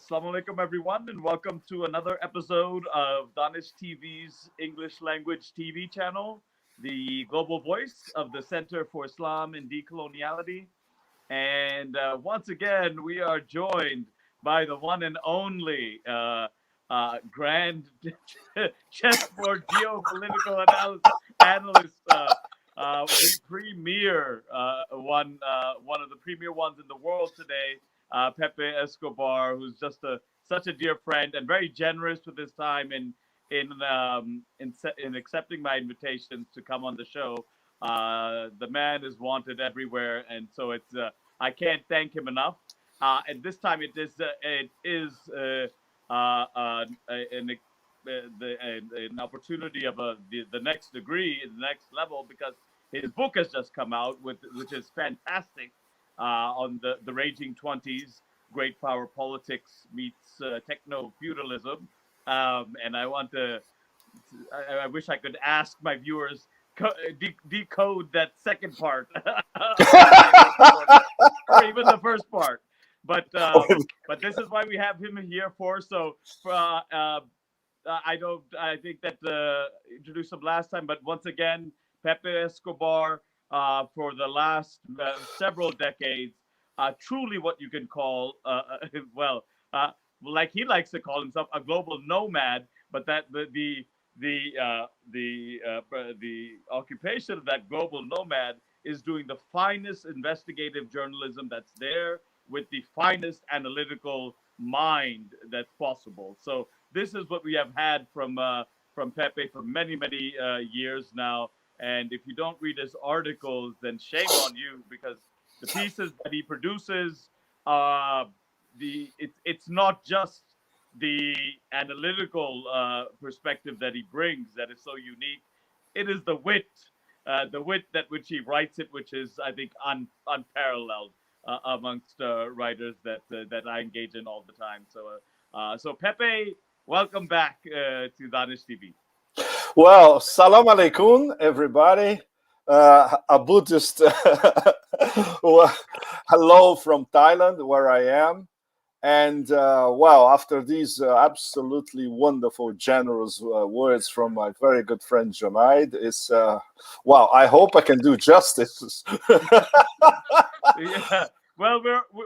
Assalamu alaikum, everyone, and welcome to another episode of Daanish TV's English language TV channel, the global voice of the Center for Islam and Decoloniality. And once again, we are joined by the one and only grand chessboard geopolitical analyst, the premier one of the premier ones in the world today, Pepe Escobar, who's just such a dear friend and very generous with his time in accepting my invitations to come on the show. The man is wanted everywhere, and so I can't thank him enough. And this time it is an opportunity of the next degree, the next level, because his book has just come out, which is fantastic, on the raging 20s, great power politics meets techno-feudalism. And I wish I could ask my viewers decode that second part, or even the first part. But this is why we have him here for. So I think that introduced him last time, but once again, Pepe Escobar, for the last several decades, truly what you can call, like he likes to call himself, a global nomad. But that the occupation of that global nomad is doing the finest investigative journalism that's there, with the finest analytical mind that's possible. So this is what we have had from Pepe for many years now. And if you don't read his articles, then shame on you, because the pieces that he produces, it's not just the analytical perspective that he brings that is so unique. It is the wit that which he writes it, which is, I think, unparalleled amongst writers that I engage in all the time. So Pepe, welcome back to Daanish TV. Well, salam alaikum, everybody. A Buddhist hello from Thailand, where I am. And after these absolutely wonderful, generous words from my very good friend Junaid, I hope I can do justice. Yeah. Well,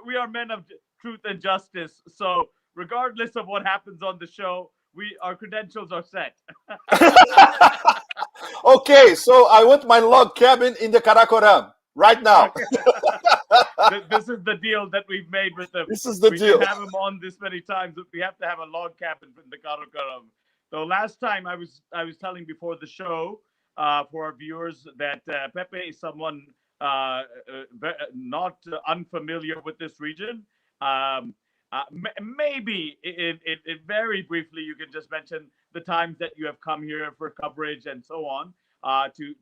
we are men of truth and justice. So regardless of what happens on the show, our credentials are set. Okay, so I want my log cabin in the Karakoram right now. This is the deal that we've made with them. This is the deal. We can have him on this many times. We have to have a log cabin in the Karakoram. So last time I was telling before the show for our viewers that Pepe is someone not unfamiliar with this region. Maybe very briefly, you can just mention the times that you have come here for coverage and so on, to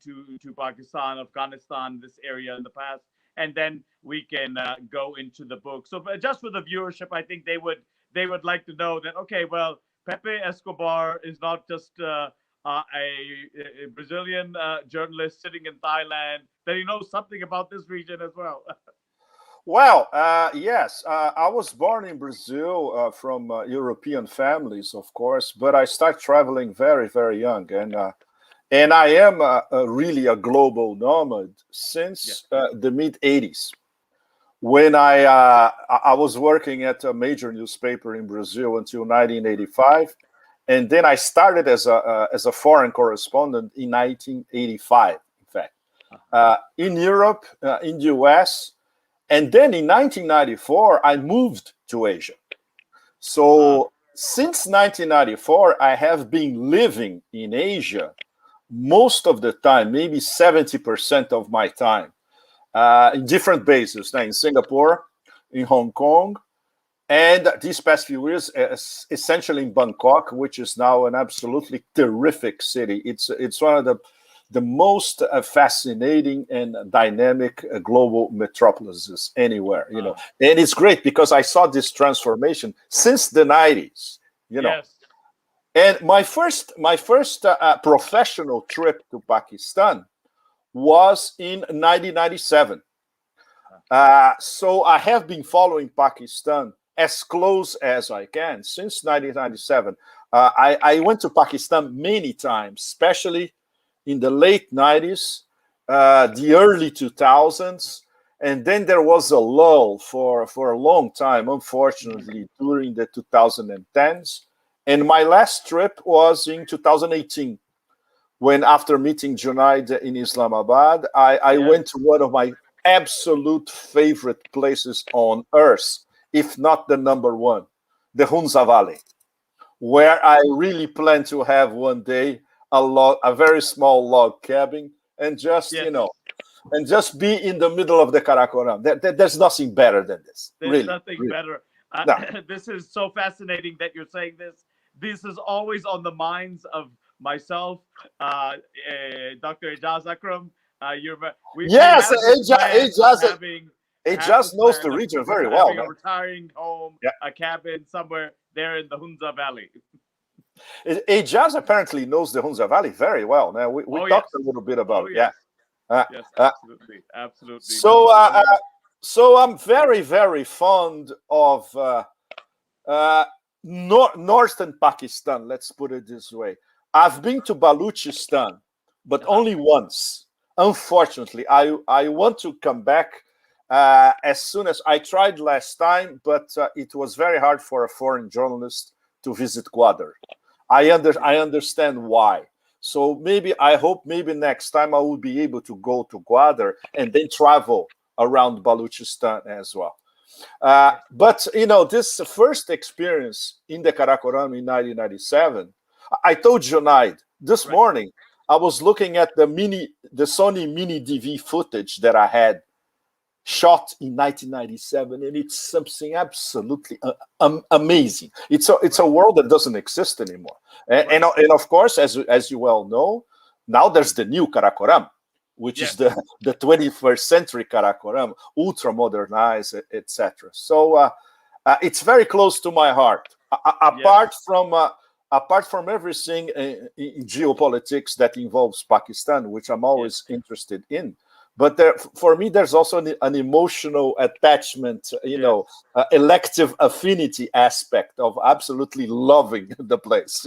Pakistan, Afghanistan, this area in the past, and then we can go into the book. So just for the viewership, I think they would like to know that, okay, well, Pepe Escobar is not just a Brazilian journalist sitting in Thailand, that he knows something about this region as well. Well, yes, I was born in Brazil from European families, of course, but I started traveling very, very young, and I am really a global nomad since the mid '80s, when I was working at a major newspaper in Brazil until 1985, and then I started as a foreign correspondent in 1985, in fact, in Europe, in the US. And then in 1994, I moved to Asia. So since 1994, I have been living in Asia most of the time, maybe 70% of my time, in different bases, in Singapore, in Hong Kong, and these past few years, essentially in Bangkok, which is now an absolutely terrific city. It's one of the most fascinating and dynamic global metropolises anywhere, and it's great because I saw this transformation since the 90s, Yes. And my first professional trip to Pakistan was in 1997. So I have been following Pakistan as close as I can since 1997. I went to Pakistan many times, especially in the late 90s, the early 2000s. And then there was a lull for a long time, unfortunately, during the 2010s. And my last trip was in 2018, when after meeting Junaid in Islamabad, I went to one of my absolute favorite places on earth, if not the number one, the Hunza Valley, where I really plan to have one day a very small log cabin and just, and just be in the middle of the Karakoram. There's nothing better than this. There's nothing better. No. This is so fascinating that you're saying this. This is always on the minds of myself, Dr. Ejaz Akram. Yes, Ejaz knows the region very well. A retiring home, a cabin somewhere there in the Hunza Valley. Ejaz apparently knows the Hunza Valley very well. Now we talked a little bit about it. Yes. Yes, absolutely, absolutely. So I'm very, very fond of northern Pakistan. Let's put it this way. I've been to Balochistan, but only once. Unfortunately, I want to come back as soon as I tried last time, but it was very hard for a foreign journalist to visit Gwadar. I understand why. So I hope next time I will be able to go to Gwadar and then travel around Balochistan as well. But this first experience in the Karakoram in 1997, I told Junaid this morning, I was looking at the Sony Mini DV footage that I had shot in 1997, and it's something absolutely amazing. It's a world that doesn't exist anymore. And of course, as you well know, now there's the new Karakoram, which is the 21st century Karakoram, ultra modernized, etc. So it's very close to my heart. Apart from everything in geopolitics that involves Pakistan, which I'm always interested in. But for me, there's also an emotional attachment, elective affinity aspect of absolutely loving the place.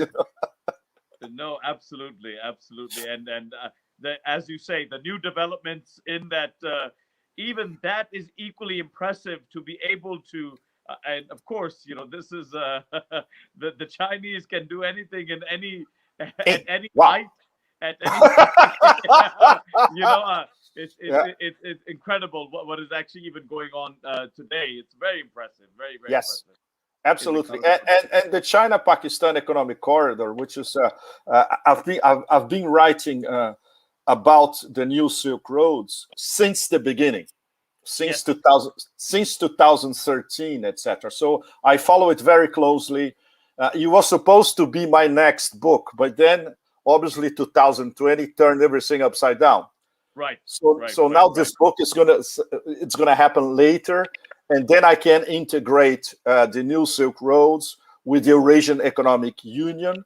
No, absolutely, absolutely, and as you say, the new developments in that, even that is equally impressive to be able to. And of course, this is the Chinese can do anything in any at any height, at any it's incredible what is actually even going on today. It's very impressive, very impressive. Absolutely, and the China-Pakistan economic corridor, which is I've been writing about the new Silk Roads since the beginning. Since 2013, etc. So I follow it very closely. It was supposed to be my next book, but then obviously 2020 turned everything upside down. Right. So now this book is gonna happen later, and then I can integrate the new Silk Roads with the Eurasian Economic Union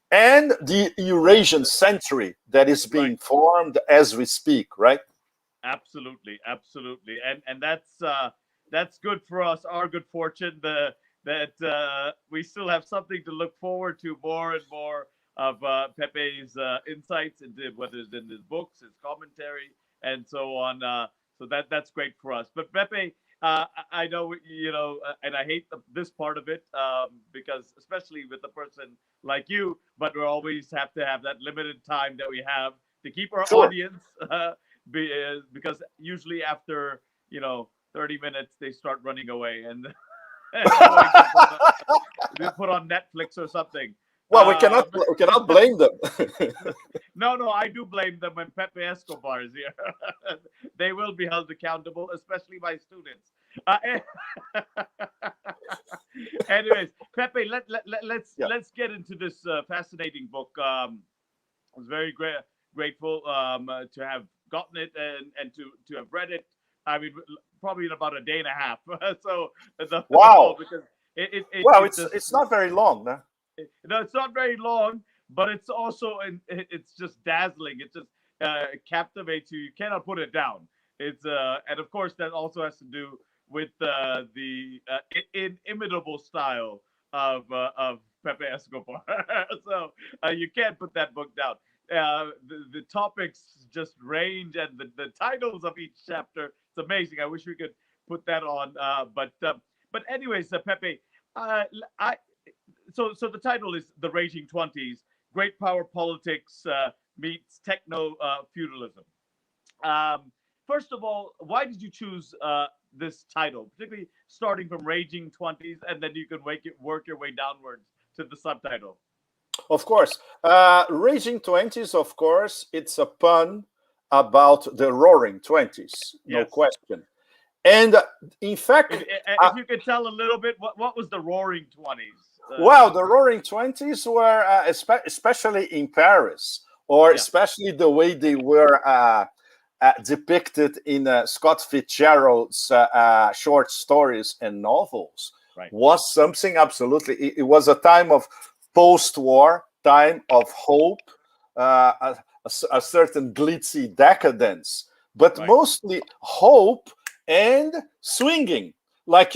and the Eurasian Century that is being formed as we speak. Right. Absolutely, and that's good for us. Our good fortune that we still have something to look forward to, more and more of Pepe's insights into whether it's in his books, his commentary, and so on. So that's great for us. But Pepe, I know and I hate this part of it because especially with a person like you, but we always have to have that limited time that we have to keep our audience. Because usually after 30 minutes they start running away and they put on Netflix or something. Well, we cannot blame them. No, I do blame them when Pepe Escobar is here. They will be held accountable, especially my students. Anyways, Pepe, let's get into this fascinating book. I was very grateful to have gotten it and to have read it. I mean, probably in about a day and a half. So wow, because it's not very long, no? No, it's not very long, but it's also it's just dazzling. It just captivates you. You cannot put it down. It's and of course that also has to do with the inimitable style of Pepe Escobar. So you can't put that book down. The topics just range, and the titles of each chapter. It's amazing. I wish we could put that on. But anyways, Pepe, I so the title is The Raging Twenties: Great Power Politics meets Techno-Feudalism. First of all, why did you choose this title, particularly starting from Raging Twenties, and then you can work your way downwards to the subtitle? Of course. Raging Twenties, of course, it's a pun about the Roaring Twenties, no Yes. question. And in fact, if you could tell a little bit, what was the Roaring Twenties? Well, the Roaring Twenties were, especially in Paris, or especially the way they were depicted in Scott Fitzgerald's short stories and novels, was something absolutely. It was a time of post-war, time of hope, a certain glitzy decadence, but mostly hope and swinging. Like,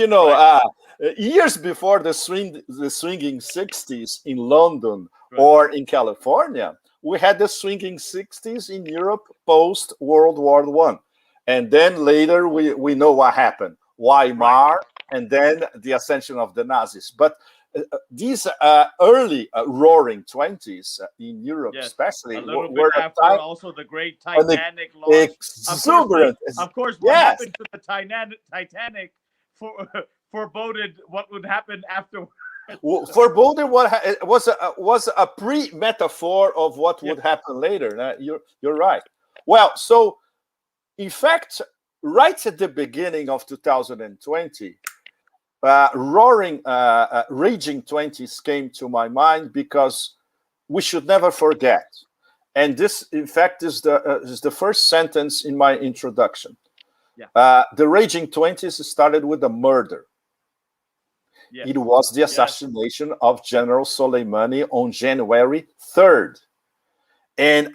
years before the swinging 60s in London or in California, we had the swinging 60s in Europe post World War I. And then later we know what happened. Weimar, and then the ascension of the Nazis. But these early Roaring Titanics in Europe, especially, a little bit after also the great Titanic loss. Exuberant. Of course, what happened to the Titanic foreboded what would happen after. Foreboded was a pre-metaphor of what would happen later. You're right. Well, so in fact, right at the beginning of 2020, Raging Twenties came to my mind because we should never forget. And this, in fact, is the first sentence in my introduction. The Raging Twenties started with a murder. It was the assassination of General Soleimani on January 3rd. And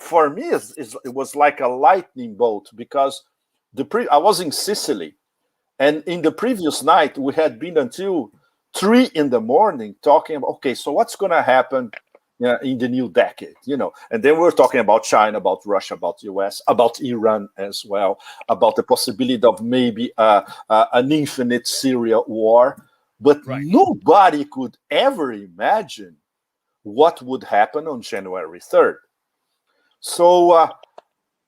for me, it was like a lightning bolt because I was in Sicily. And in the previous night, we had been until 3 in the morning talking about, okay, so what's going to happen in the new decade, And then we're talking about China, about Russia, about the US, about Iran as well, about the possibility of maybe an infinite Syria war. But nobody could ever imagine what would happen on January 3rd. So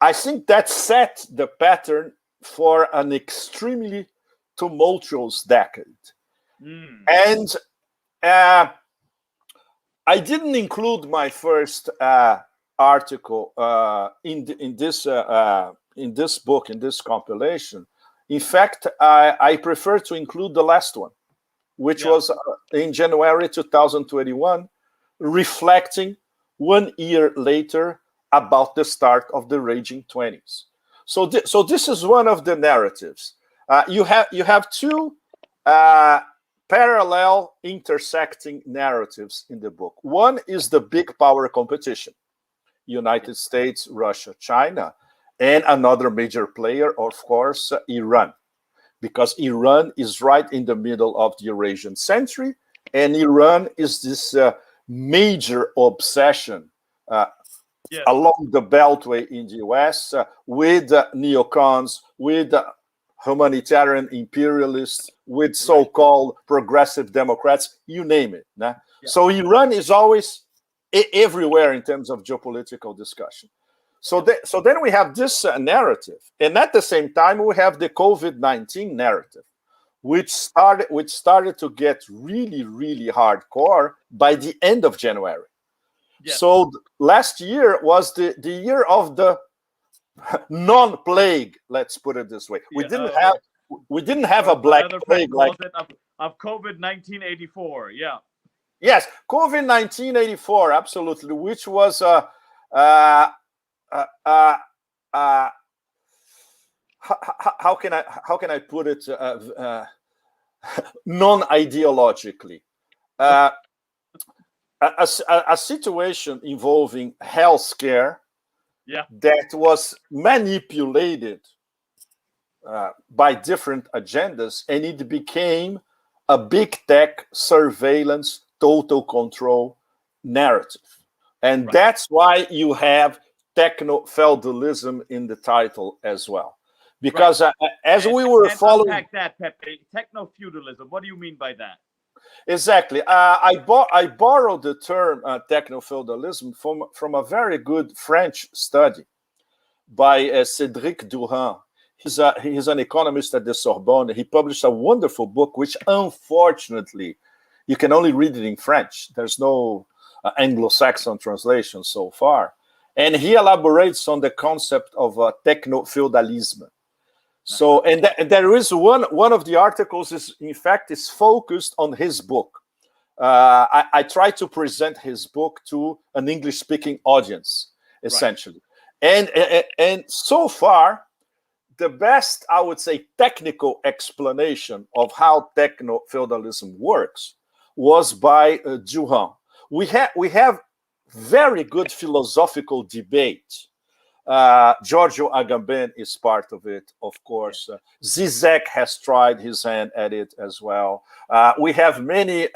I think that set the pattern for an extremely tumultuous decade. And I didn't include my first article in this book, in this compilation. In fact, I prefer to include the last one, which was in January 2021, reflecting 1 year later about the start of the Raging Twenties. So this is one of the narratives. You have two parallel intersecting narratives in the book. One is the big power competition, United States, Russia, China, and another major player, of course, Iran, because Iran is right in the middle of the Eurasian century, and Iran is this major obsession along the Beltway in the US with neocons, with humanitarian imperialists, with so-called progressive Democrats, you name it. So Iran is always everywhere in terms of geopolitical discussion. So then we have this narrative, and at the same time we have the COVID-19 narrative, which started to get really, really hardcore by the end of January. So last year was the year of the non-plague, let's put it this way. We didn't have a black plague like of COVID-1984. Yes, COVID-1984, absolutely, which was how can I put it non-ideologically, a situation involving healthcare that was manipulated by different agendas, and it became a big tech surveillance, total control narrative. And that's why you have Techno-Feudalism in the title as well. Because as we were following... Unpack that, Pepe. Techno-Feudalism. What do you mean by that? Exactly. I borrowed the term Techno-Feudalism from a very good French study by Cédric Durand. He's an economist at the Sorbonne. He published a wonderful book, which unfortunately you can only read it in French. There's no Anglo-Saxon translation so far. And he elaborates on the concept of Techno-Feudalism. So, and there is one of the articles is focused on his book. I try to present his book to an English-speaking audience, essentially. Right. And so far, the best, I would say, technical explanation of how Techno-Feudalism works was by Durand. We have very good philosophical debate. Giorgio Agamben is part of it, of course. Zizek has tried his hand at it as well. We have many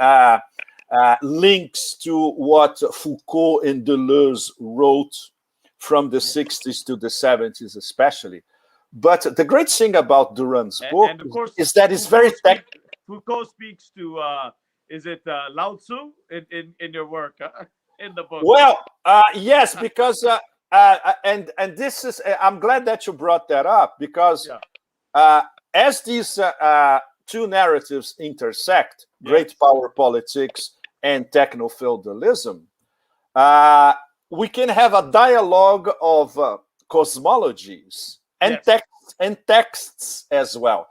links to what Foucault and Deleuze wrote from the 60s to the 70s especially. But the great thing about Durand's book and of course, is that it's very technical. Foucault speaks to, is it Lao Tzu in your work, in the book? Well, yes, because... and this is, I'm glad that you brought that up, because as these two narratives intersect, great power politics and Techno-Feudalism, we can have a dialogue of cosmologies and texts as well.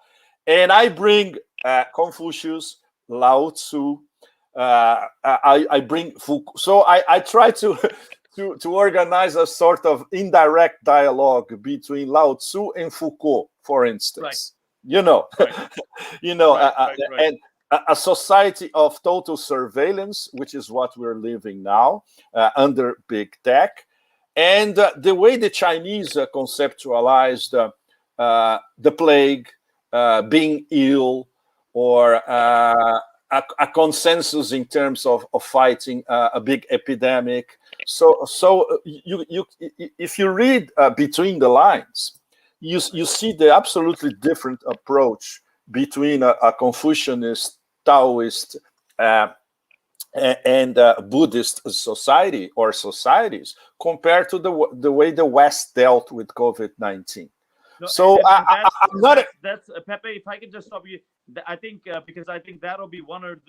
And I bring Confucius, Lao Tzu, I bring Foucault. So I try to organize a sort of indirect dialogue between Lao Tzu and Foucault, for instance. And a society of total surveillance, which is what we're living now under big tech, and the way the Chinese conceptualized the plague, being ill, or a consensus in terms of fighting a big epidemic. So if you read between the lines, you see the absolutely different approach between a Confucianist, Taoist, and Buddhist society or societies compared to the way the West dealt with COVID-19. No, so I'm not. That's Pepe. If I can just stop you, I think because I think that'll be one of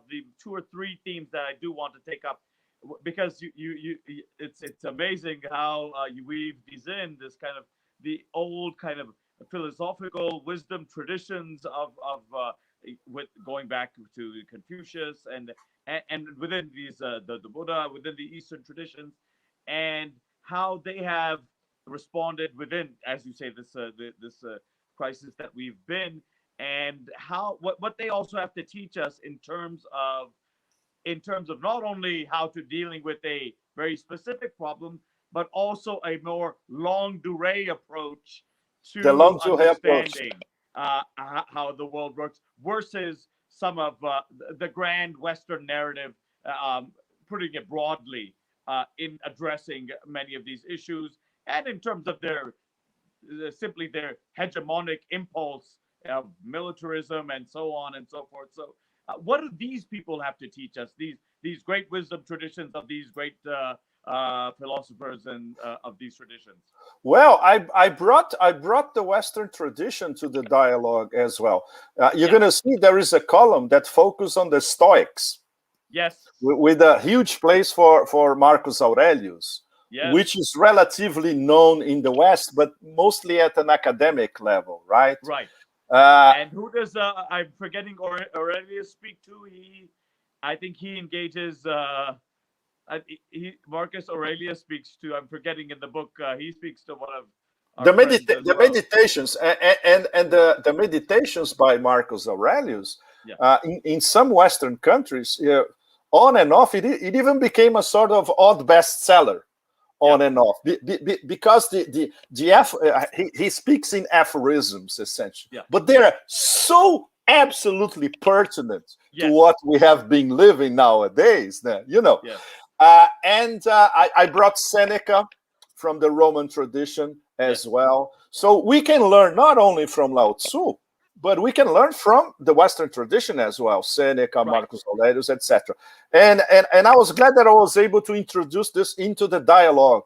the two or three themes that I do want to take up, because it's amazing how you weave these in, this kind of the old kind of philosophical wisdom traditions of with going back to Confucius and within these the Buddha, within the Eastern traditions, and how they have responded within, as you say, this crisis that we've been, and how what they also have to teach us in terms of not only how to dealing with a very specific problem, but also a more longue durée approach to the longue durée understanding how the world works, versus some of the grand Western narrative, putting it broadly, in addressing many of these issues, and in terms of their simply their hegemonic impulse of militarism and so on and so forth. So what do these people have to teach us, these great wisdom traditions of these great philosophers and of these traditions? Well, I brought the Western tradition to the dialogue as well. You're going to see there is a column that focuses on the Stoics. Yes. With a huge place for Marcus Aurelius, which is relatively known in the West, but mostly at an academic level, right? Right. And who does I'm forgetting Aurelius speak to? I think he engages. Marcus Aurelius speaks to. I'm forgetting in the book. He speaks to one of the meditations and the meditations by Marcus Aurelius. In some Western countries, on and off, it even became a sort of odd bestseller on and off because he speaks in aphorisms essentially, but they're so absolutely pertinent to what we have been living nowadays. And I brought Seneca from the Roman tradition as well, so we can learn not only from Lao Tzu, but we can learn from the Western tradition as well, Seneca, Marcus Aurelius, etc. And I was glad that I was able to introduce this into the dialogue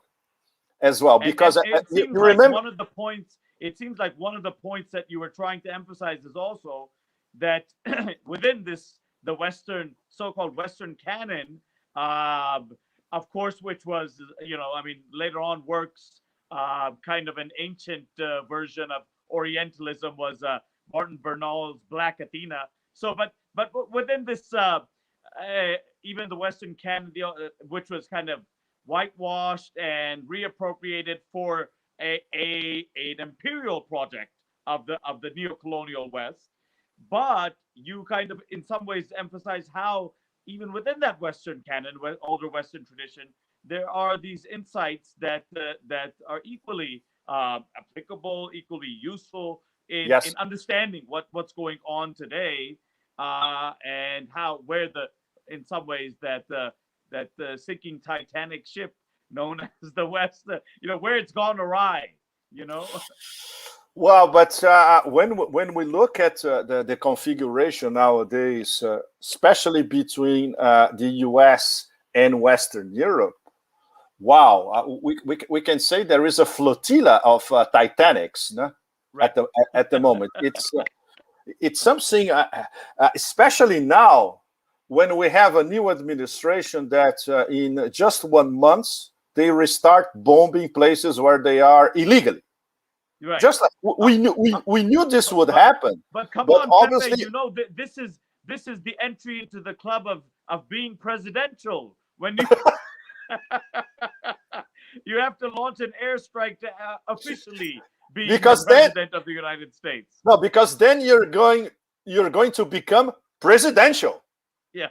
as well, because it seems you like remember one of the points. It seems like one of the points that you were trying to emphasize is also that within the Western, so-called Western canon, of course, which was, later on works kind of an ancient version of Orientalism, was Martin Bernal's Black Athena. So, but within this, even the Western canon, which was kind of whitewashed and reappropriated for an imperial project of the neo-colonial West, but you kind of in some ways emphasize how even within that Western canon, older Western tradition, there are these insights that are equally applicable, equally useful in understanding what's going on today, and in some ways that the sinking Titanic ship known as the West, where it's gone awry, Well, but when we look at the configuration nowadays, especially between the U.S. and Western Europe, wow, we can say there is a flotilla of Titanics, no? At the moment. It's something, especially now, when we have a new administration that in just 1 month, they restart bombing places where they are illegally. Right. Just like we knew this would happen. But come on, obviously, Pepe, this is the entry into the club of being presidential. When you you have to launch an airstrike to officially be the president of the United States. No, because then you're going to become presidential. Yeah.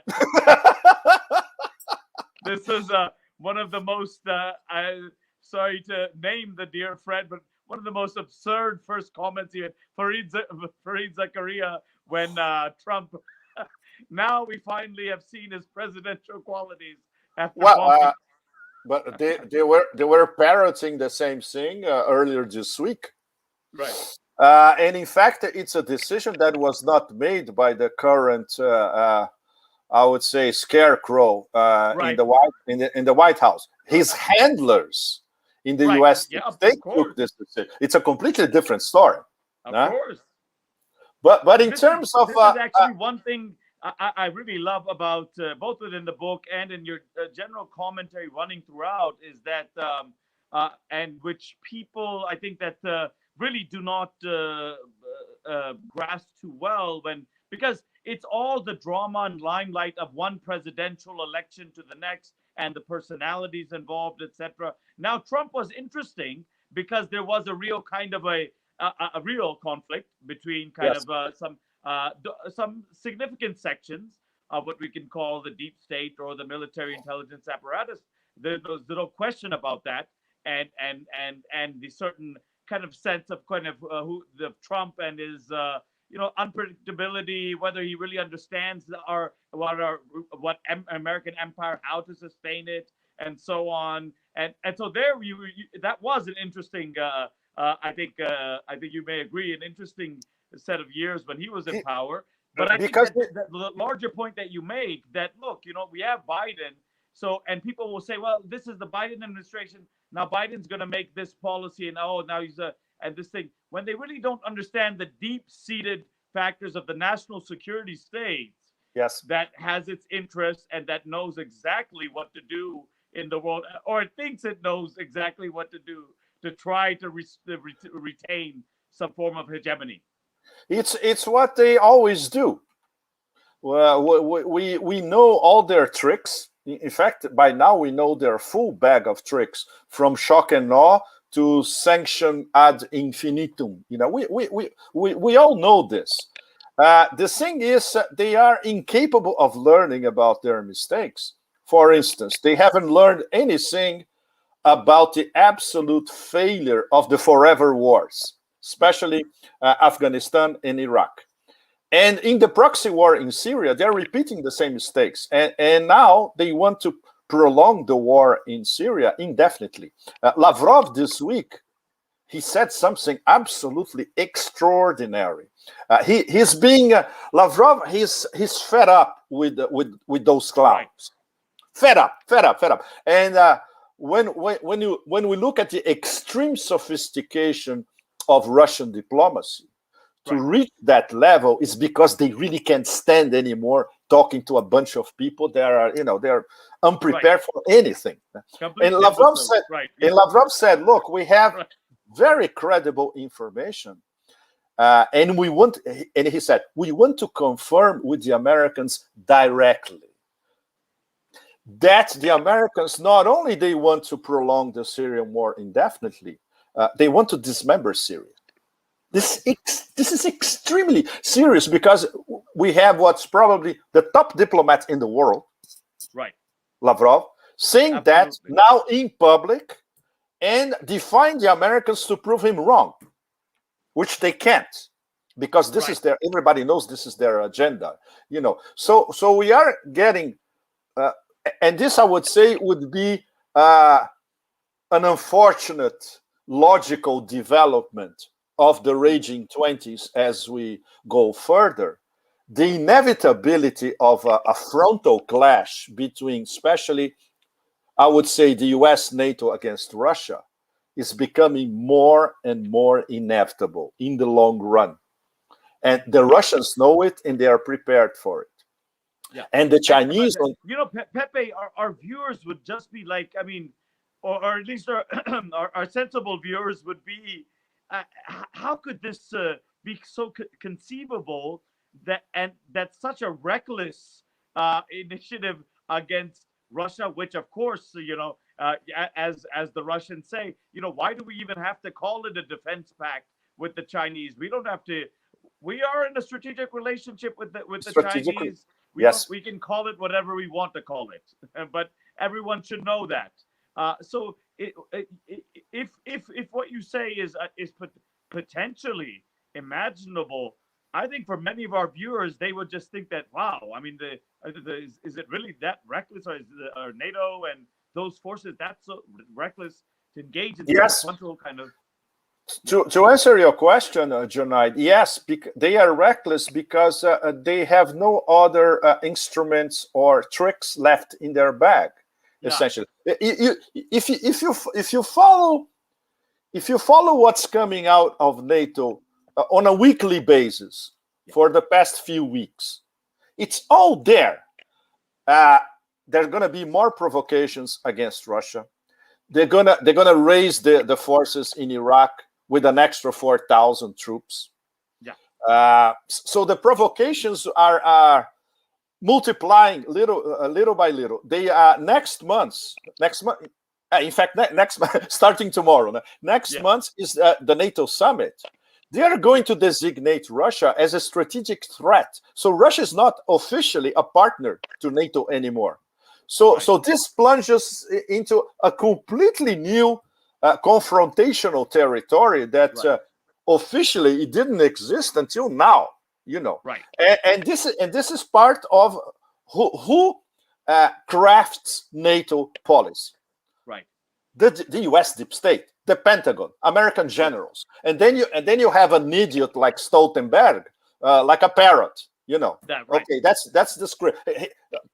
This is one of the most, sorry to name the dear friend, but one of the most absurd first comments he had, Fareed Zakaria, when Trump, now we finally have seen his presidential qualities. But they were parroting the same thing earlier this week. Right. And in fact, it's a decision that was not made by the current, I would say, scarecrow in the White House. His handlers in the U.S. they took this decision. It's a completely different story. Of course. But in terms of this is actually one thing I really love about both within the book and in your general commentary running throughout is that, and which people I think that really do not grasp too well because it's all the drama and limelight of one presidential election to the next and the personalities involved, etc. Now, Trump was interesting because there was a real kind of a real conflict between kind of some significant sections of what we can call the deep state or the military intelligence apparatus. There's no question about that, and the certain kind of sense of kind of who the Trump and his unpredictability, whether he really understands what American empire, how to sustain it, and so on. And so there that was an interesting. I think you may agree, an interesting set of years when he was in power. But I think that the larger point that you make, that look, we have Biden, and people will say, well, this is the Biden administration. Now Biden's going to make this policy, and now he's and this thing, when they really don't understand the deep-seated factors of the national security states. Yes. That has its interests and that knows exactly what to do in the world, or it thinks it knows exactly what to do to try to retain some form of hegemony. It's what they always do. Well, we know all their tricks. In fact, by now we know their full bag of tricks, from shock and awe to sanction ad infinitum. We all know this. The thing is, they are incapable of learning about their mistakes. For instance, they haven't learned anything about the absolute failure of the forever wars, especially Afghanistan and Iraq. And in the proxy war in Syria, they're repeating the same mistakes. And now they want to prolong the war in Syria indefinitely. Lavrov this week, he said something absolutely extraordinary. He's being Lavrov. He's fed up with those clowns. Fed up. And when we look at the extreme sophistication of Russian diplomacy, to reach that level is because they really can't stand anymore talking to a bunch of people that are, they're unprepared for anything. And Lavrov said, look, we have very credible information. And he said, we want to confirm with the Americans directly that the Americans, not only they want to prolong the Syrian war indefinitely, they want to dismember Syria. This is extremely serious because we have what's probably the top diplomat in the world, Lavrov, saying that now in public and defying the Americans to prove him wrong, which they can't, because this is everybody knows this is their agenda, So we are getting, and this I would say would be an unfortunate logical development of the raging 20s as we go further. The inevitability of a frontal clash between, especially, I would say, the US, NATO against Russia is becoming more and more inevitable in the long run. And the Russians know it and they are prepared for it. Yeah. And the Chinese... Pepe, our viewers would just be like, or at least our sensible viewers would be, how could this be so conceivable that such a reckless initiative against Russia, which of course, as the Russians say, why do we even have to call it a defense pact with the Chinese? We don't have to. We are in a strategic relationship with the Chinese. We can call it whatever we want to call it, but everyone should know that. So if what you say is potentially imaginable, I think for many of our viewers, they would just think that, wow, is it really that reckless, or is NATO and those forces that so reckless to engage in this frontal kind of? To answer your question, Junaid, yes, they are reckless because they have no other instruments or tricks left in their bag. Essentially, if you follow what's coming out of NATO on a weekly basis for the past few weeks, it's all there. There's going to be more provocations against Russia. They're gonna raise the forces in Iraq with an extra 4,000 troops. So the provocations are multiplying little by little. They are next month. In fact, next month, starting tomorrow. Next month is the NATO summit. They are going to designate Russia as a strategic threat. So Russia is not officially a partner to NATO anymore. So this plunges into a completely new confrontational territory that officially it didn't exist until now. And this is part of who crafts NATO policy. The U.S. deep state, the Pentagon, American generals, and then you have an idiot like Stoltenberg, like a parrot. Okay, that's the script.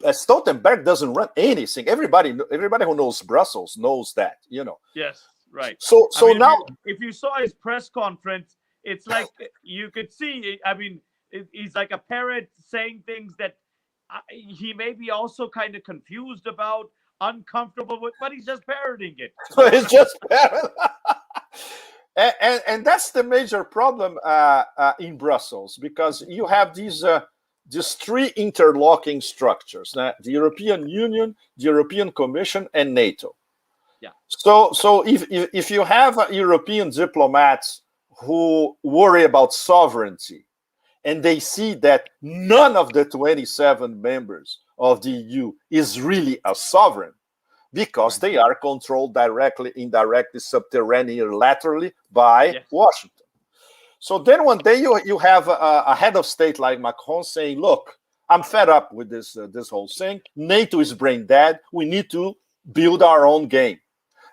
Stoltenberg doesn't run anything. Everybody who knows Brussels knows that. Yes, right. So now, if you saw his press conference, it's like you could see. He's like a parrot saying things that he may be also kind of confused about, uncomfortable with, but he's just parroting it. He's just parroting. And that's the major problem in Brussels, because you have these three interlocking structures: the European Union, the European Commission, and NATO. So if you have European diplomats who worry about sovereignty, and they see that none of the 27 members of the EU is really a sovereign, because they are controlled directly, indirectly, subterranean, laterally by Washington. So then one day you have a head of state like Macron saying, look, I'm fed up with this whole thing. NATO is brain dead. We need to build our own game.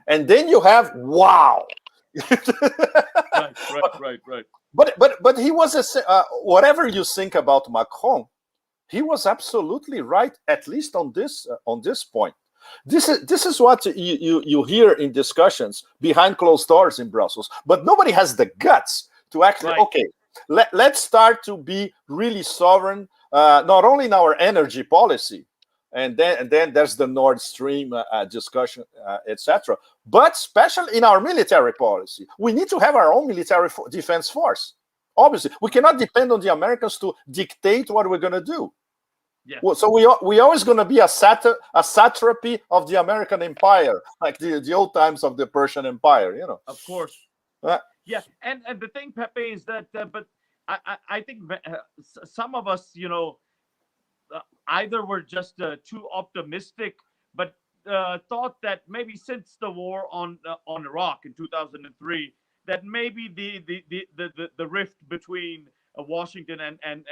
And then you have, wow. Right. But he was, whatever you think about Macron, he was absolutely right, at least on this point. This is what you hear in discussions behind closed doors in Brussels. But nobody has the guts to actually, okay, let's start to be really sovereign, not only in our energy policy, and then there's the Nord Stream discussion, etc., but especially in our military policy. We need to have our own military defense force. Obviously, we cannot depend on the Americans to dictate what we're going to do. Well, so we always going to be a satrapy of the American empire, like the old times of the Persian Empire, you know. Of course. Yeah, and the thing, Pepe, is that, but I think some of us, you know, either were just too optimistic, but thought that maybe since the war on Iraq in 2003, that maybe the rift between Washington and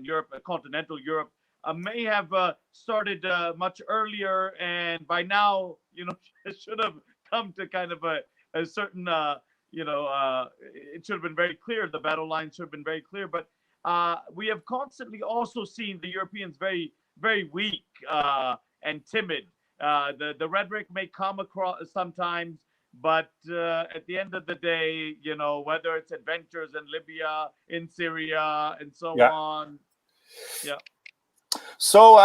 Europe, continental Europe, may have started much earlier, and by now, you know, it should have come to kind of a certain, you know, it should have been very clear. The battle line should have been very clear, but we have constantly also seen the Europeans very, very weak and timid. The rhetoric may come across sometimes, but at the end of the day, you know, whether it's adventures in Libya, in Syria, and so on. Yeah. So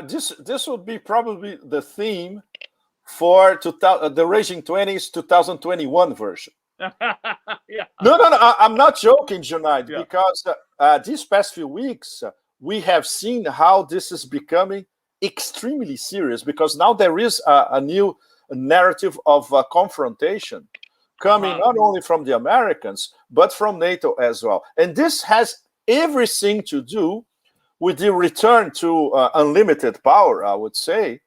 this would be probably the theme for the Raging 20s 2021 version. No, I'm not joking, Junaid, because these past few weeks we have seen how this is becoming extremely serious, because now there is a new narrative of confrontation coming not only from the Americans but from NATO as well, and this has everything to do with the return to unlimited power, I would say,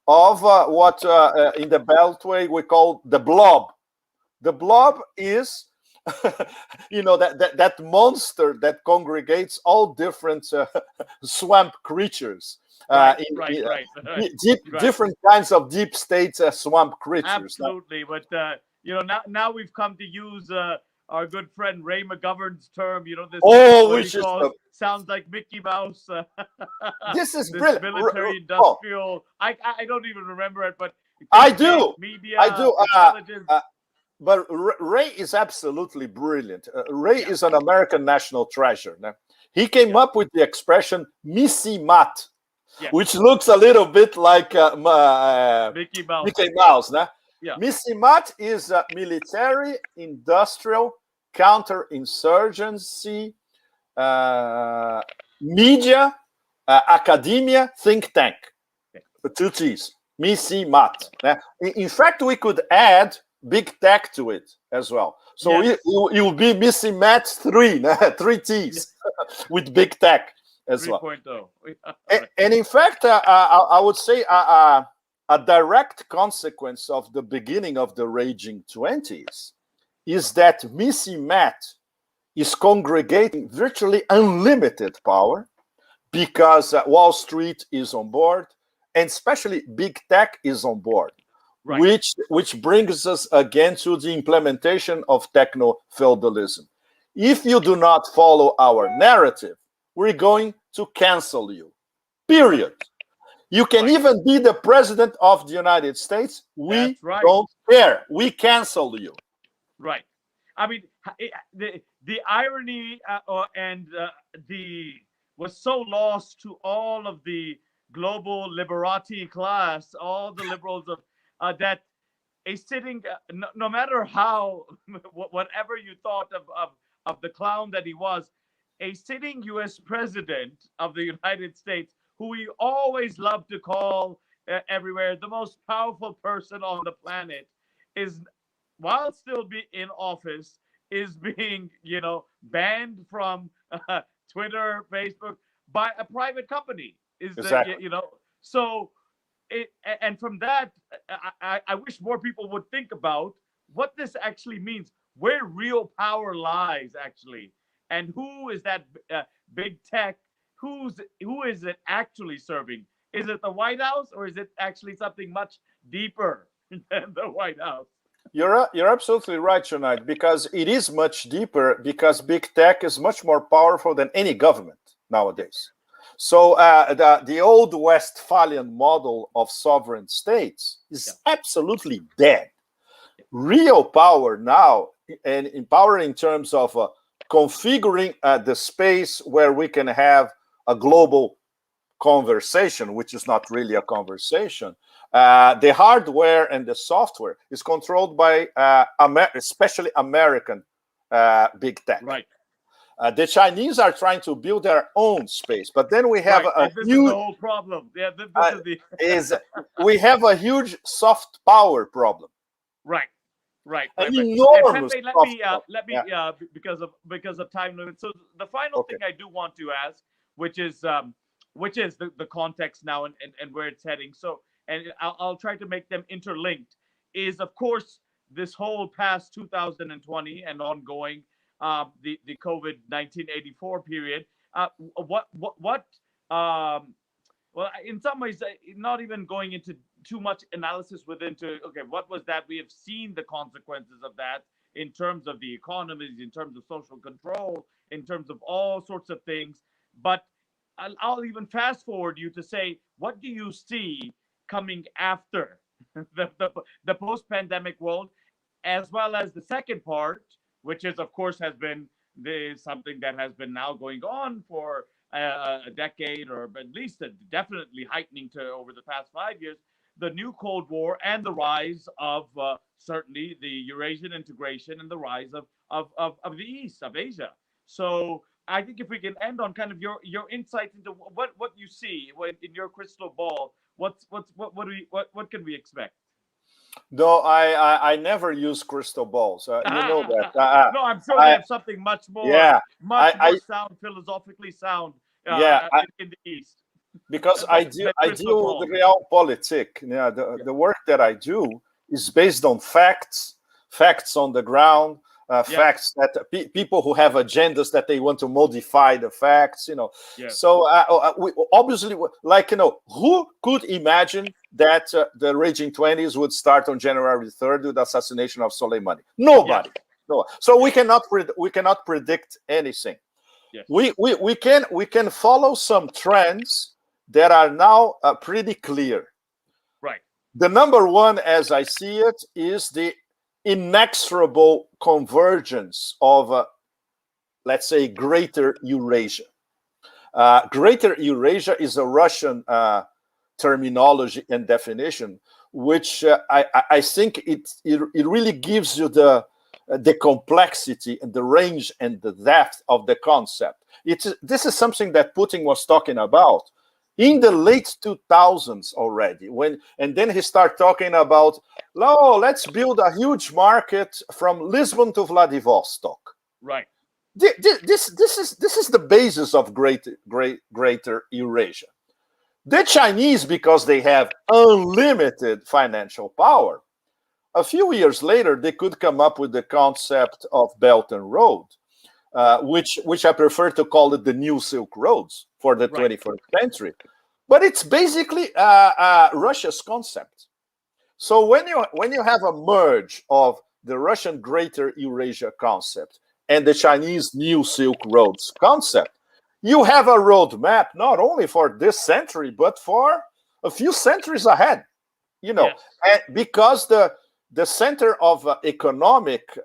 of what in the Beltway we call the Blob. The Blob is, you know, that monster that congregates all different swamp creatures. Different kinds of deep state swamp creatures. Absolutely, but you know, now we've come to use our good friend Ray McGovern's term. You know, this which sounds like Mickey Mouse. This is this brilliant. Military industrial. I don't even remember it, but I do. Media. I do. Intelligence. But Ray is absolutely brilliant. Ray is an American national treasure. Now, he came up with the expression "Missy Mat," which looks a little bit like Mickey Mouse. Mickey Mouse, nah? Yeah. Missy Mat is military, industrial, counterinsurgency, media, academia, think tank. Two T's. Missy Mat. In fact, we could add big tech to it as well. So you'll be Missy Mat 3, 3 T's with big tech as well. 3.0. And in fact, I would say a direct consequence of the beginning of the Raging 20s is that Missy Mat is congregating virtually unlimited power, because Wall Street is on board, and especially big tech is on board, which brings us again to the implementation of Techno-Feudalism. If you do not follow our narrative, we're going to cancel you, period. You can even be the president of the United States. We don't care. We cancel you. Right. I mean, the irony and was so lost to all of the global liberati class, all the liberals of that a sitting, no matter how, whatever you thought of the clown that he was, a sitting U.S. president of the United States, who we always love to call everywhere the most powerful person on the planet, is, while still be in office, is being, you know, banned from Twitter, Facebook by a private company. Is exactly. You know, so and from that, I wish more people would think about what this actually means, where real power lies actually, and who is that big tech? Who is it actually serving? Is it the White House, or is it actually something much deeper than the White House? You're absolutely right, Junaid, because it is much deeper, because big tech is much more powerful than any government nowadays. So the old Westphalian model of sovereign states is absolutely dead. Real power now, and in power in terms of configuring the space where we can have a global conversation, which is not really a conversation. The hardware and the software is controlled by especially American big tech. Right. The Chinese are trying to build their own space, but then we have a this huge is the whole problem. Yeah, this is the we have a huge soft power problem. Right. An enormous. Pepe, let me because of time limit. So the final thing I do want to ask, which is the context now and where it's heading. So, and I'll try to make them interlinked, is of course this whole past 2020 and ongoing the COVID 1984 period. Well, in some ways, not even going into too much analysis what was that? We have seen the consequences of that in terms of the economies, in terms of social control, in terms of all sorts of things. But I'll even fast forward you to say, what do you see coming after the post-pandemic world, as well as the second part, which is, of course, has been something that has been now going on for a decade, or at least definitely heightening to over the past 5 years, the new Cold War and the rise of certainly the Eurasian integration and the rise of the East, of Asia. So I think if we can end on kind of your insights into what you see in your crystal ball, what can we expect? No, I never use crystal balls. You know that. No, I'm sure they have something much more sound, philosophically sound in the East. Because I deal with realpolitik. Yeah, the work that I do is based on facts on the ground, facts that people who have agendas that they want to modify the facts. So we obviously, who could imagine that the raging 20s would start on January 3rd with the assassination of Soleimani? Nobody. No. So we cannot predict anything. Yes. We can follow some trends that are now pretty clear. Right. The number one, as I see it, is the inexorable convergence of, let's say, Greater Eurasia. Greater Eurasia is a Russian terminology and definition, which I think it really gives you the complexity and the range and the depth of the concept. This is something that Putin was talking about in the late 2000s already, and then he started talking about, let's build a huge market from Lisbon to Vladivostok. Right. This is the basis of Greater Eurasia. The Chinese, because they have unlimited financial power, a few years later they could come up with the concept of Belt and Road, which I prefer to call it the New Silk Roads for the 21st century. But it's basically Russia's concept. So when you have a merge of the Russian Greater Eurasia concept and the Chinese New Silk Roads concept, you have a roadmap not only for this century, but for a few centuries ahead. And because the center of economic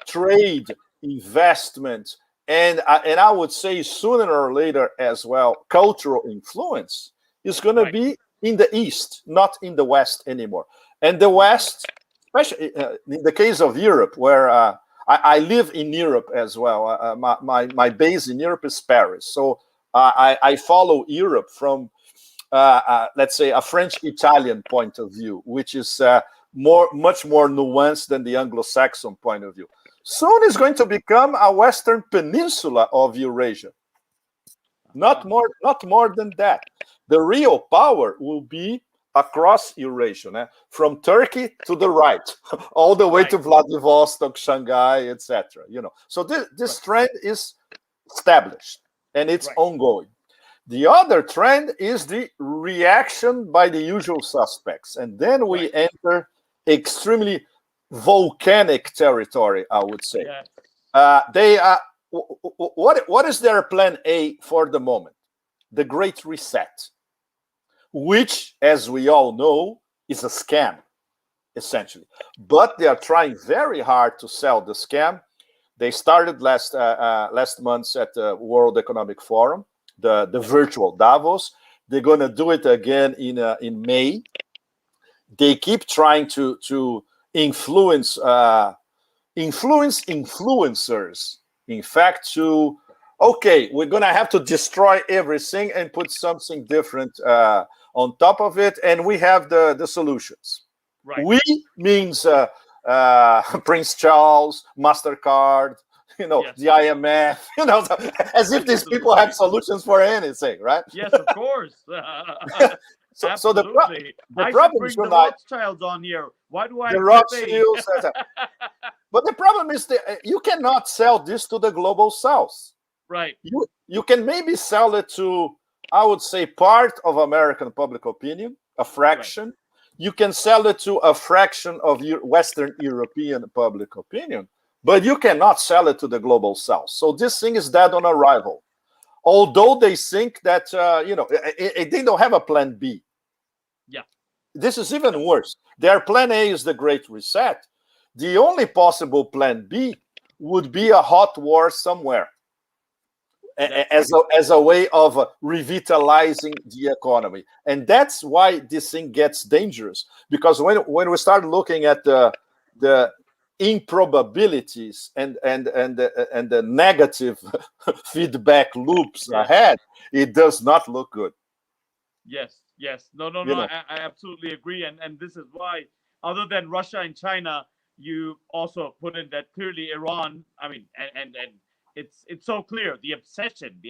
trade, investment, and I would say sooner or later as well, cultural influence is going to be in the East, not in the West anymore. And the West, especially in the case of Europe, where I live in Europe as well. My base in Europe is Paris. So I follow Europe from, let's say, a French-Italian point of view, which is much more nuanced than the Anglo-Saxon point of view. Soon is going to become a Western peninsula of Eurasia. Not more than that. The real power will be across Eurasia, from Turkey to the right, all the way to Vladivostok, Shanghai, etc. So this trend is established and it's ongoing. The other trend is the reaction by the usual suspects, and then we enter extremely volcanic territory, I would say. They are. What is their plan A for the moment? The Great Reset, which, as we all know, is a scam, essentially. But they are trying very hard to sell the scam. They started last month at the World Economic Forum, the virtual Davos. They're going to do it again in May. They keep trying to influence influencers, in fact, to, okay, we're going to have to destroy everything and put something different on top of it, and we have the solutions. We means Prince Charles, MasterCard, the IMF, as if these people have solutions for anything, right? Yes, of course. So the problem is the Rothschilds on here. Why do I the Rothschilds? But the problem is that you cannot sell this to the global south. Right. You can maybe sell it to, I would say, part of American public opinion, a fraction. You can sell it to a fraction of Western European public opinion, but you cannot sell it to the global south. So this thing is dead on arrival. Although they think that, they don't have a plan B. Yeah. This is even worse. Their plan A is the Great Reset. The only possible plan B would be a hot war somewhere as a way of revitalizing the economy. And that's why this thing gets dangerous. Because when we start looking at the improbabilities and the negative feedback loops ahead, it does not look good. Yes. No. I absolutely agree. And this is why, other than Russia and China, you also put in that clearly Iran, I mean, and it's so clear, the obsession,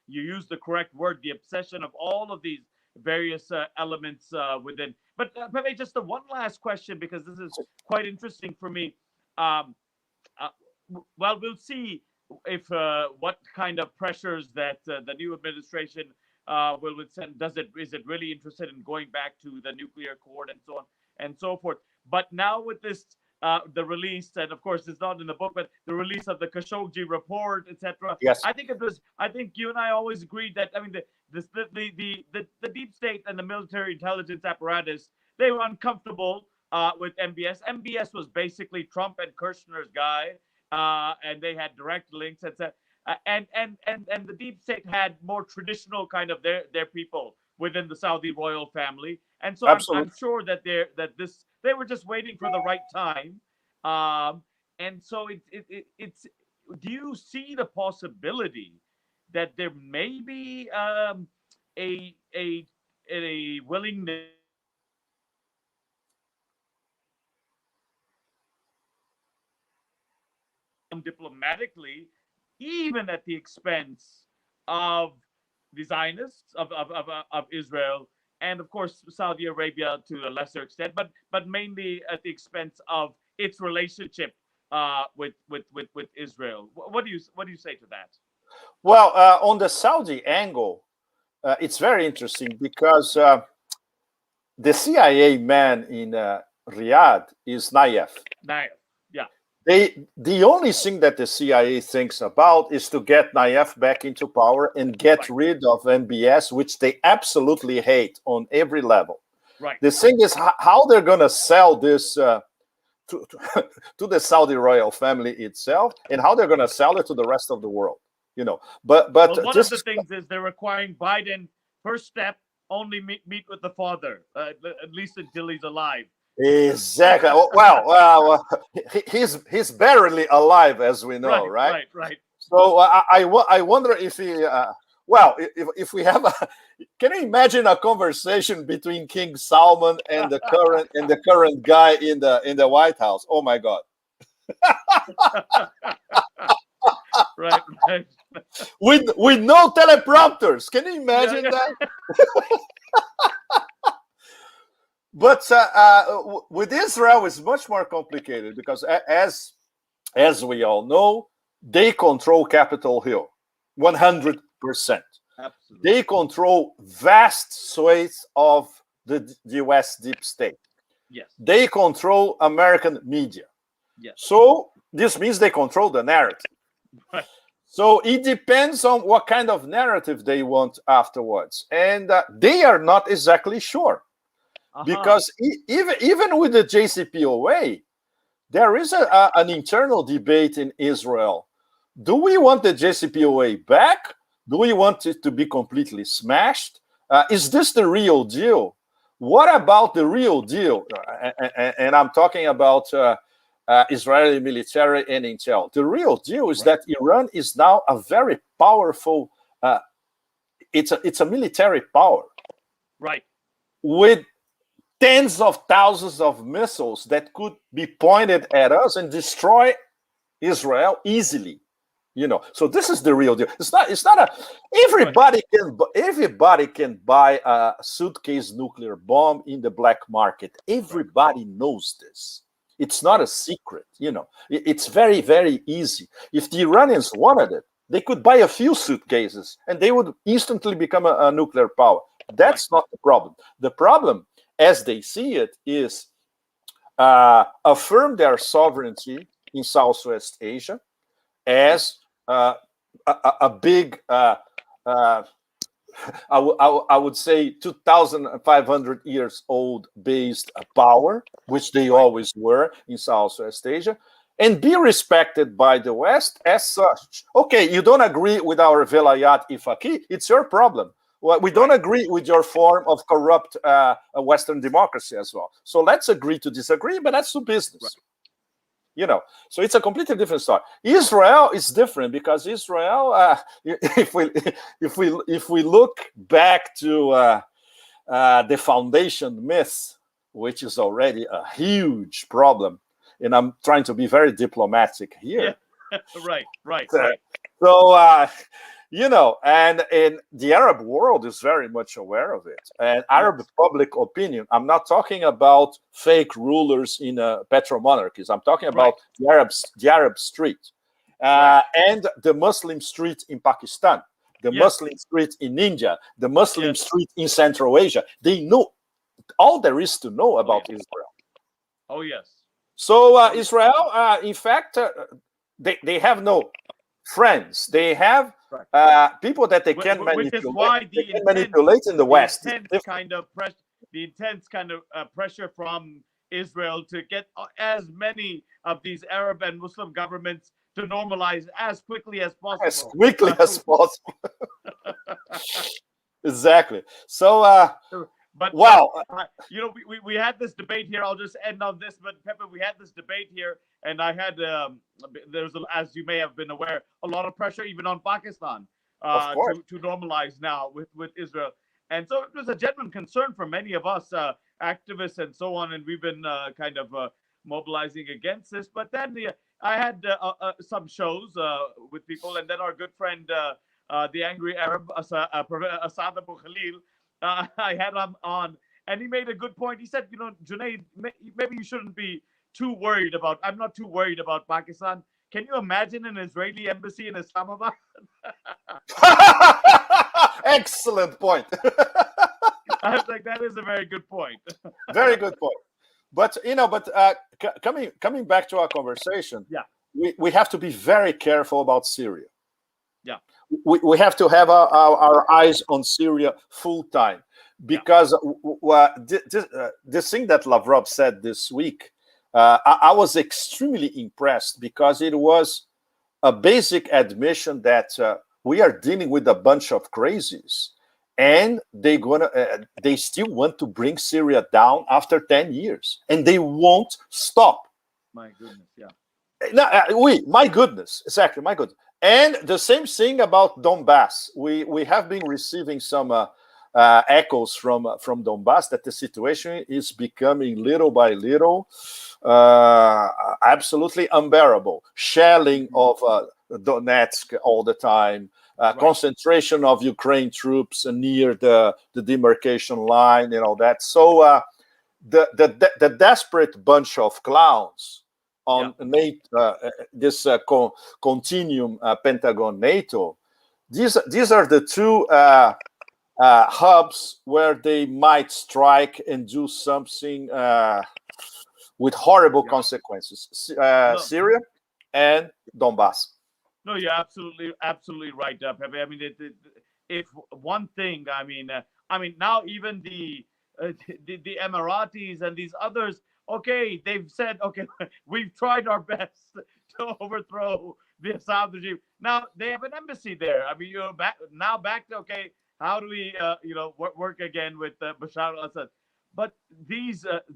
you use the correct word, the obsession of all of these various elements within. But Pepe, just the one last question, because this is quite interesting for me. Well, we'll see if what kind of pressures that the new administration will send. Is it really interested in going back to the nuclear accord and so on and so forth? But now with this, the release, and of course it's not in the book, but the release of the Khashoggi report, etc. Yes. I think you and I always agreed that, I mean, the deep state and the military intelligence apparatus, they were uncomfortable with MBS. MBS was basically Trump and Kirchner's guy, and they had direct links, etc. And the deep state had more traditional kind of their people within the Saudi royal family, and so I'm sure that they were just waiting for the right time, and so it's. Do you see the possibility that there may be a willingness diplomatically, even at the expense of the Zionists of Israel, and of course Saudi Arabia to a lesser extent, but mainly at the expense of its relationship with Israel? What do you say to that? Well, on the Saudi angle, it's very interesting because the CIA man in Riyadh is Nayef. Yeah. The only thing that the CIA thinks about is to get Nayef back into power and get rid of MBS, which they absolutely hate on every level. Right. The thing is how they're going to sell this to the Saudi royal family itself, and how they're going to sell it to the rest of the world. But one of the things is they're requiring Biden, first step, only meet with the father, at least until he's alive. Exactly. Well, he's barely alive, as we know, right? Right. So I wonder if he. If we have can you imagine a conversation between King Salman and the current guy in the White House? Oh my God. Right. With no teleprompters. Can you imagine that? But with Israel, it's much more complicated because, as we all know, they control Capitol Hill, 100%. Absolutely. They control vast swathes of the U.S. deep state. Yes. They control American media. Yes. So this means they control the narrative. Right. So it depends on what kind of narrative they want afterwards. And they are not exactly sure. Because even with the JCPOA, there is an internal debate in Israel. Do we want the JCPOA back? Do we want it to be completely smashed? Is this the real deal? What about the real deal? And I'm talking about Israeli military and intel. The real deal is that Iran is now a very powerful, it's a military power. Right. With tens of thousands of missiles that could be pointed at us and destroy Israel easily. So this is the real deal. It's not everybody can buy a suitcase nuclear bomb in the black market. Everybody knows this. It's not a secret. It's very, very easy. If the Iranians wanted it, they could buy a few suitcases and they would instantly become a nuclear power. That's not the problem. The problem, as they see it, is affirm their sovereignty in Southwest Asia as a big, I would say, 2,500 years old based power, which they always were in Southwest Asia, and be respected by the West as such. Okay, you don't agree with our Velayat Ifaqi, it's your problem. Well, we don't agree with your form of corrupt Western democracy as well. So let's agree to disagree, but let's do business. So it's a completely different story. Israel is different because Israel, if we look back to the foundation myth, which is already a huge problem, and I'm trying to be very diplomatic here. Yeah. Right. So, and the Arab world is very much aware of it. And Arab public opinion, I'm not talking about fake rulers in petromonarchies. I'm talking about the Arab street and the Muslim street in Pakistan, the Muslim street in India, the Muslim street in Central Asia. They know all there is to know about Israel. Oh, yes. So Israel, in fact, they have no friends. They have people that they can manipulate. Which is why manipulate in the West. The intense kind of pressure from Israel to get as many of these Arab and Muslim governments to normalize as quickly as possible. As quickly as possible. Exactly. So, but wow. We had this debate here. I'll just end on this. But Pepe, we had this debate here, and I had there's, as you may have been aware, a lot of pressure even on Pakistan to normalize now with Israel. And so it was a genuine concern for many of us activists and so on, and we've been kind of mobilizing against this. But then I had some shows with people, and then our good friend, the angry Arab, Asad Abu Khalil, I had him on, and he made a good point. He said, Junaid, maybe you shouldn't be too worried about, I'm not too worried about Pakistan. Can you imagine an Israeli embassy in Islamabad? Excellent point. I was like, that is a very good point. Very good point. But, coming back to our conversation, we have to be very careful about Syria. Yeah. We have to have our eyes on Syria full time, because this thing that Lavrov said this week, I was extremely impressed, because it was a basic admission that we are dealing with a bunch of crazies, and they still want to bring Syria down after 10 years, and they won't stop. My goodness, yeah. No, my goodness, exactly, my goodness. And the same thing about Donbass. We have been receiving some echoes from Donbass that the situation is becoming little by little absolutely unbearable. Shelling of Donetsk all the time, concentration of Ukraine troops near the demarcation line, that. So the desperate bunch of clowns on NATO, this continuum Pentagon NATO. These are the two hubs where they might strike and do something with horrible consequences. Syria and Donbass. No, you're absolutely right, Pepe. I mean, if one thing, I mean, now even the Emiratis and these others, okay, they've said, okay, we've tried our best to overthrow the Assad regime. Now they have an embassy there. I mean, you're back to, okay, how do we, work again with Bashar al-Assad? But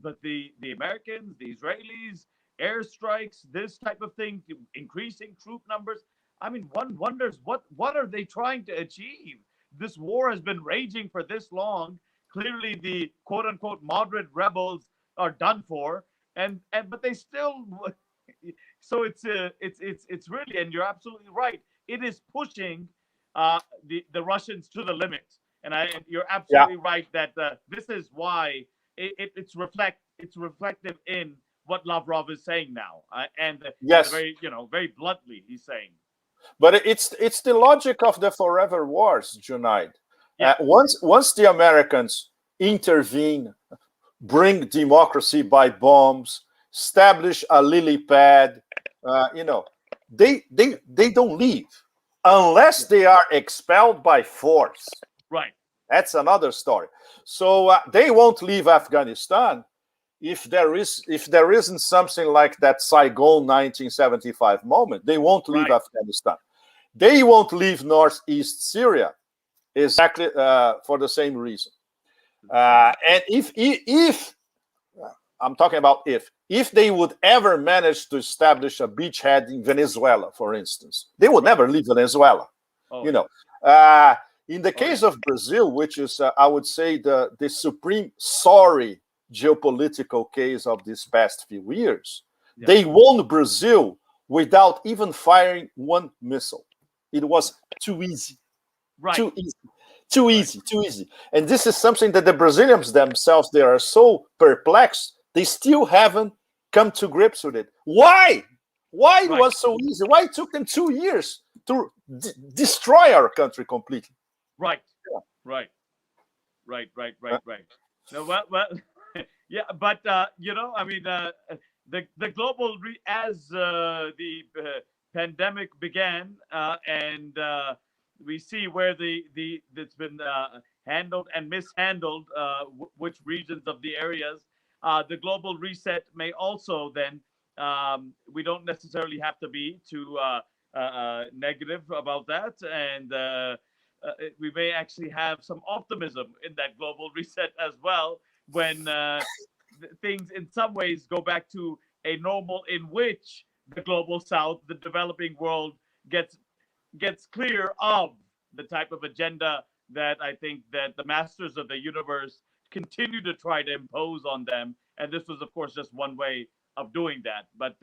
but the Americans, the Israelis, airstrikes, this type of thing, increasing troop numbers. I mean, one wonders what are they trying to achieve? This war has been raging for this long. Clearly, the quote unquote moderate rebels are done for, but they still. So it's really, and you're absolutely right. It is pushing the Russians to the limit, and you're absolutely right that this is why it's reflective in what Lavrov is saying now, and yes, very very bluntly he's saying. But it's the logic of the forever wars, Junaid. Once the Americans intervene, bring democracy by bombs, establish a lily pad, they don't leave unless they are expelled by force. Right. That's another story. So they won't leave Afghanistan if there isn't something like that Saigon 1975 moment. They won't leave Afghanistan. They won't leave northeast Syria exactly for the same reason. And if I'm talking about if they would ever manage to establish a beachhead in Venezuela, for instance, they would never leave Venezuela. In the case of Brazil, which is, I would say, the supreme sorry geopolitical case of these past few years, they won Brazil without even firing one missile. It was too easy. Too easy. And this is something that the Brazilians themselves, they are so perplexed, they still haven't come to grips with it. Why? Why it was so easy? Why it took them 2 years to destroy our country completely? Right. No, well, yeah, but I mean, the global as the pandemic began, and we see where it's been handled and mishandled, which regions of the areas. The global reset may also then, we don't necessarily have to be too negative about that, and we may actually have some optimism in that global reset as well, when things in some ways go back to a normal in which the global south, the developing world, gets clear of the type of agenda that I think that the masters of the universe continue to try to impose on them. And this was, of course, just one way of doing that. But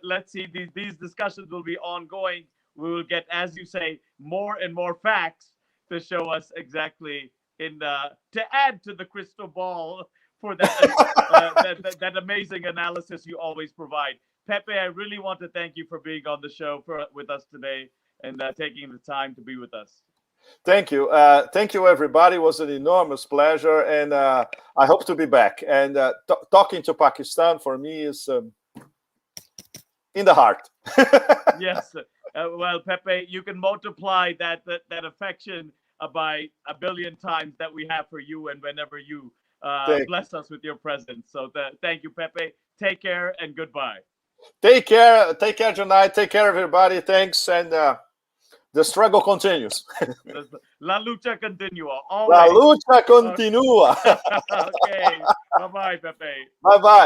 let's see, these discussions will be ongoing. We will get, as you say, more and more facts to show us exactly to add to the crystal ball for that that amazing analysis you always provide. Pepe, I really want to thank you for being on the show with us today and taking the time to be with us. Thank you. Thank you, everybody. It was an enormous pleasure, and I hope to be back. And talking to Pakistan for me is in the heart. Yes. Well, Pepe, you can multiply that affection by 1 billion times that we have for you, and whenever you bless us with your presence. So thank you, Pepe. Take care and goodbye. Take care, Junaid. Take care, everybody. Thanks, and the struggle continues. La lucha continua. Always. La lucha continua. Okay. Bye-bye, Pepe. Bye-bye.